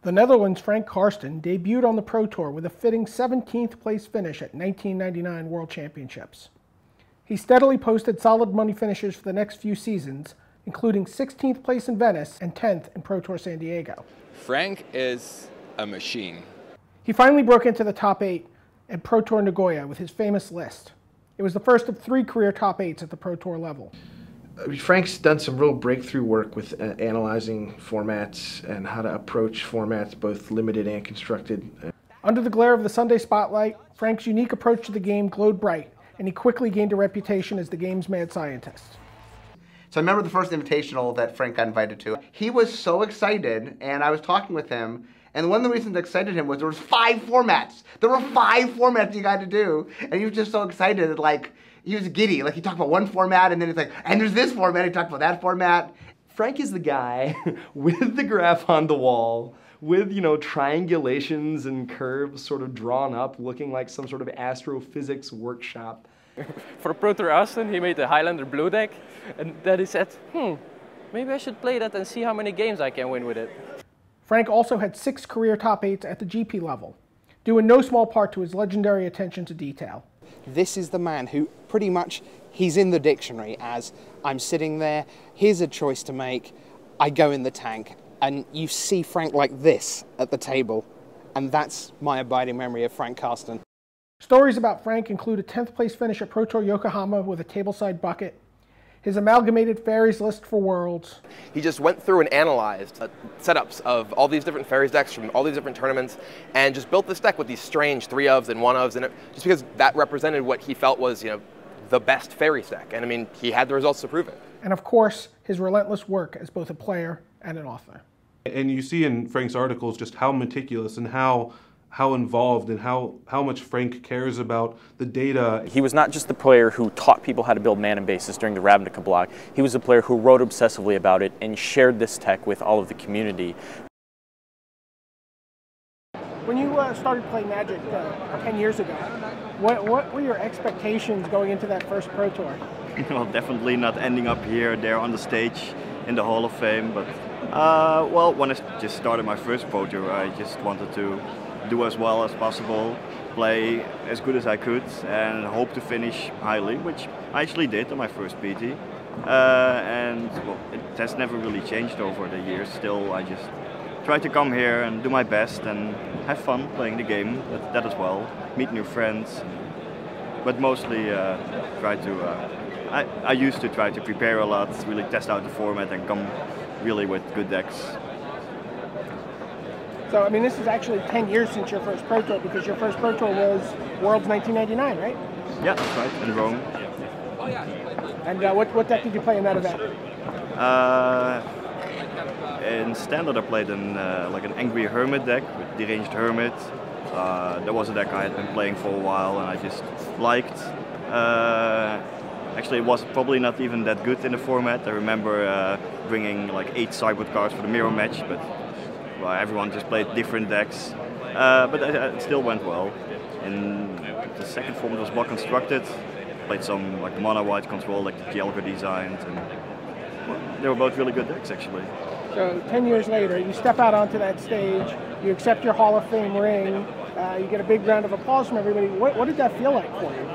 The Netherlands' Frank Karsten debuted on the Pro Tour with a fitting 17th place finish at 1999 World Championships. He steadily posted solid money finishes for the next few seasons, including 16th place in Venice and 10th in Pro Tour San Diego. Frank is a machine. He finally broke into the top 8 at Pro Tour Nagoya with his famous list. It was the first of 3 career top 8s at the Pro Tour level. Frank's done some real breakthrough work with analyzing formats and how to approach formats, both limited and constructed. Under the glare of the Sunday spotlight, Frank's unique approach to the game glowed bright, and he quickly gained a reputation as the game's mad scientist. So I remember the first invitational that Frank got invited to. He was so excited, and I was talking with him, and one of the reasons that excited him was there was 5 formats. There were 5 formats you got to do, and he was just so excited, like, he was giddy. Like, he talked about one format, and then it's like, and there's this format, he talked about that format. Frank is the guy with the graph on the wall, with, you know, triangulations and curves sort of drawn up, looking like some sort of astrophysics workshop. For Pro Tour Austin, he made the Highlander Blue deck, and then he said, maybe I should play that and see how many games I can win with it. Frank also had 6 career top 8s at the GP level, due in no small part to his legendary attention to detail. This is the man who pretty much, he's in the dictionary as I'm sitting there, here's a choice to make, I go in the tank, and you see Frank like this at the table, and that's my abiding memory of Frank Karsten. Stories about Frank include a 10th place finish at Pro Tour Yokohama with a tableside bucket, his amalgamated fairies list for Worlds. He just went through and analyzed setups of all these different fairies decks from all these different tournaments and just built this deck with these strange 3-ofs and 1-ofs in it, just because that represented what he felt was, you know, the best fairies deck. And I mean, he had the results to prove it. And of course, his relentless work as both a player and an author. And you see in Frank's articles just how meticulous and how involved and how much Frank cares about the data. He was not just the player who taught people how to build mana bases during the Ravnica block. He was the player who wrote obsessively about it and shared this tech with all of the community. When you started playing Magic 10 years ago, what were your expectations going into that first Pro Tour? Well, definitely not ending up here, there on the stage in the Hall of Fame, but well, when I just started my first Pro Tour, I just wanted to do as well as possible, play as good as I could, and hope to finish highly, which I actually did on my first PT. And well, it has never really changed over the years. Still, I just try to come here and do my best and have fun playing the game, that as well, meet new friends, but mostly I used to try to prepare a lot, really test out the format and come really with good decks. So, I mean, this is actually 10 years since your first Pro Tour, because your first Pro Tour was Worlds 1999, right? Yeah, that's right, in Rome. And what deck did you play in that event? In Standard I played like an Angry Hermit deck with Deranged Hermit. That was a deck I had been playing for a while and I just liked. Actually, it was probably not even that good in the format. I remember bringing like 8 sideboard cards for the mirror match, but well, everyone just played different decks. But it still went well. In the second format was block constructed. Played some like mono white control, like the Gielga designed, and well, they were both really good decks actually. So 10 years later, you step out onto that stage, you accept your Hall of Fame ring, you get a big round of applause from everybody. What did that feel like for you?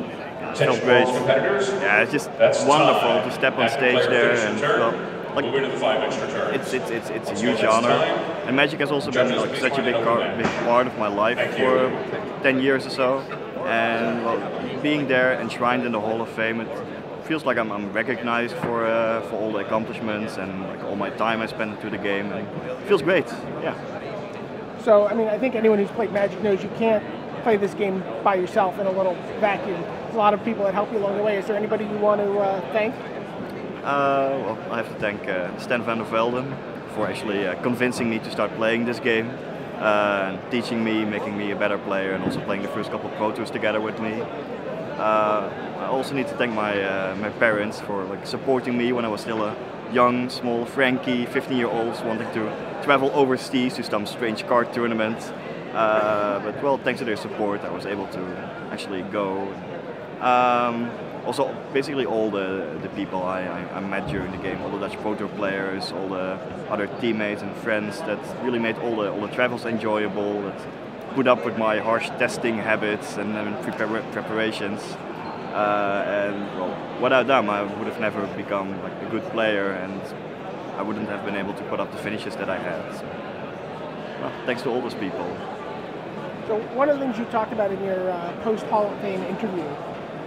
It felt great. Yeah, it's just wonderful to step on stage there and well, like it's a huge honor. And Magic has also been like such a big part of my life for 10 years or so. And well, being there enshrined in the Hall of Fame, it feels like I'm recognized for all the accomplishments and like all my time I spent into the game. And it feels great. Yeah. So I mean, I think anyone who's played Magic knows you can't play this game by yourself in a little vacuum. There's a lot of people that help you along the way. Is there anybody you want to thank? Well, I have to thank Stan van der Velden for actually convincing me to start playing this game, teaching me, making me a better player, and also playing the first couple of Pro Tours together with me. I also need to thank my parents for like supporting me when I was still a young, small Frankie, 15-year-olds wanting to travel overseas to some strange card tournament. But well, thanks to their support, I was able to actually go. also basically all the people I met during the game, all the Dutch Pro Tour players, all the other teammates and friends that really made all the travels enjoyable, that put up with my harsh testing habits and preparations. And well, without them, I would have never become like a good player, and I wouldn't have been able to put up the finishes that I had. So, well, thanks to all those people. So one of the things you talked about in your post Hall of Fame interview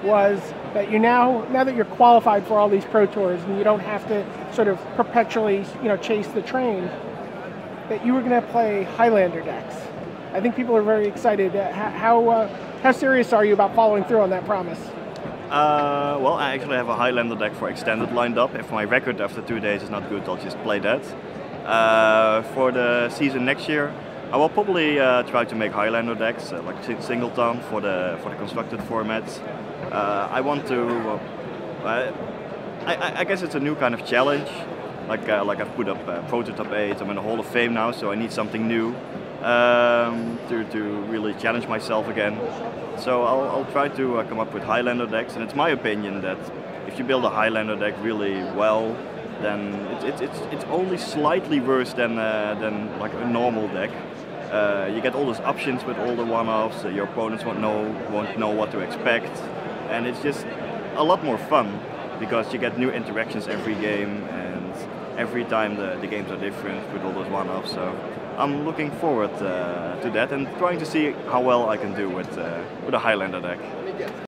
was that you now that you're qualified for all these Pro Tours and you don't have to sort of perpetually, chase the train, that you were going to play Highlander decks. I think people are very excited. How serious are you about following through on that promise? Well, I actually have a Highlander deck for Extended lined up. If my record after 2 days is not good, I'll just play that. For the season next year, I will probably try to make Highlander decks, like singleton for the constructed formats. I want to. I guess it's a new kind of challenge. Like I've put up Prototype 8. I'm in the Hall of Fame now, so I need something new to really challenge myself again. So I'll try to come up with Highlander decks, and it's my opinion that if you build a Highlander deck really well, then it's only slightly worse than like a normal deck. You get all those options with all the one-offs. Your opponents won't know what to expect, and it's just a lot more fun because you get new interactions every game, and every time the games are different with all those one-offs. So I'm looking forward to that and trying to see how well I can do with a Highlander deck.